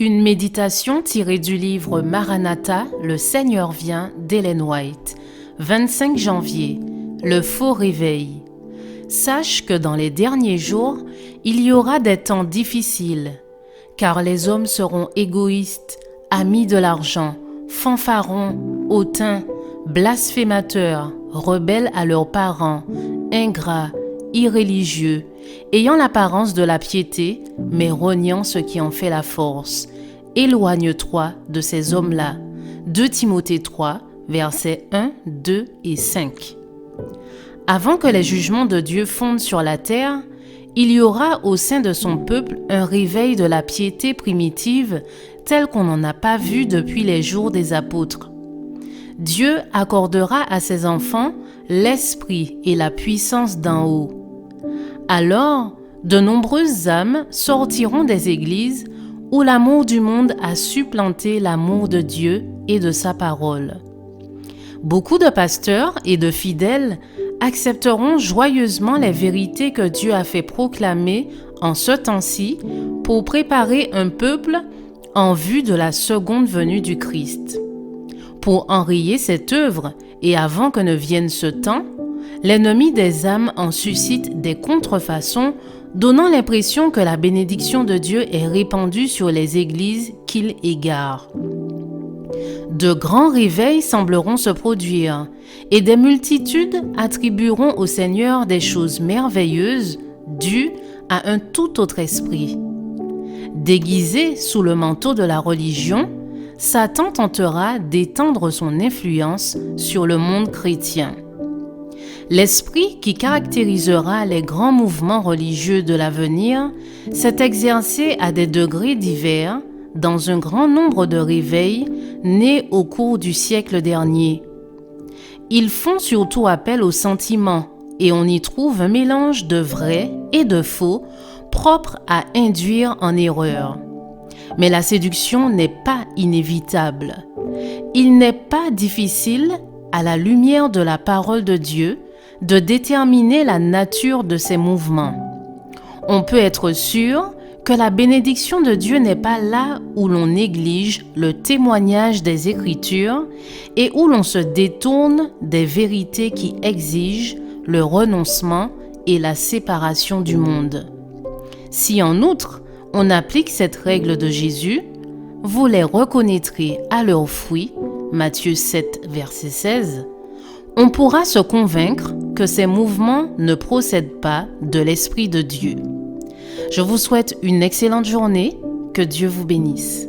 Une méditation tirée du livre Maranatha, le Seigneur vient d'Ellen White, 25 janvier, le faux réveil. Sache que dans les derniers jours, il y aura des temps difficiles, car les hommes seront égoïstes, amis de l'argent, fanfarons, hautains, blasphémateurs, rebelles à leurs parents, ingrats, irréligieux, ayant l'apparence de la piété, mais rognant ce qui en fait la force. Éloigne-toi de ces hommes-là. 2 Timothée 3, versets 1, 2 et 5. Avant que les jugements de Dieu fondent sur la terre, il y aura au sein de son peuple un réveil de la piété primitive tel qu'on n'en a pas vu depuis les jours des apôtres. Dieu accordera à ses enfants l'esprit et la puissance d'en haut. Alors, de nombreuses âmes sortiront des églises où l'amour du monde a supplanté l'amour de Dieu et de sa parole. Beaucoup de pasteurs et de fidèles accepteront joyeusement les vérités que Dieu a fait proclamer en ce temps-ci pour préparer un peuple en vue de la seconde venue du Christ. Pour enrayer cette œuvre et avant que ne vienne ce temps, l'ennemi des âmes en suscite des contrefaçons, donnant l'impression que la bénédiction de Dieu est répandue sur les églises qu'il égare. De grands réveils sembleront se produire, et des multitudes attribueront au Seigneur des choses merveilleuses dues à un tout autre esprit. Déguisé sous le manteau de la religion, Satan tentera d'étendre son influence sur le monde chrétien. L'esprit qui caractérisera les grands mouvements religieux de l'avenir s'est exercé à des degrés divers dans un grand nombre de réveils nés au cours du siècle dernier. Ils font surtout appel aux sentiments et on y trouve un mélange de vrai et de faux propre à induire en erreur. Mais la séduction n'est pas inévitable. Il n'est pas difficile, à la lumière de la parole de Dieu, de déterminer la nature de ces mouvements. On peut être sûr que la bénédiction de Dieu n'est pas là où l'on néglige le témoignage des Écritures et où l'on se détourne des vérités qui exigent le renoncement et la séparation du monde. Si en outre, on applique cette règle de Jésus, vous les reconnaîtrez à leurs fruits, Matthieu 7, verset 16, on pourra se convaincre que ces mouvements ne procèdent pas de l'Esprit de Dieu. Je vous souhaite une excellente journée, que Dieu vous bénisse.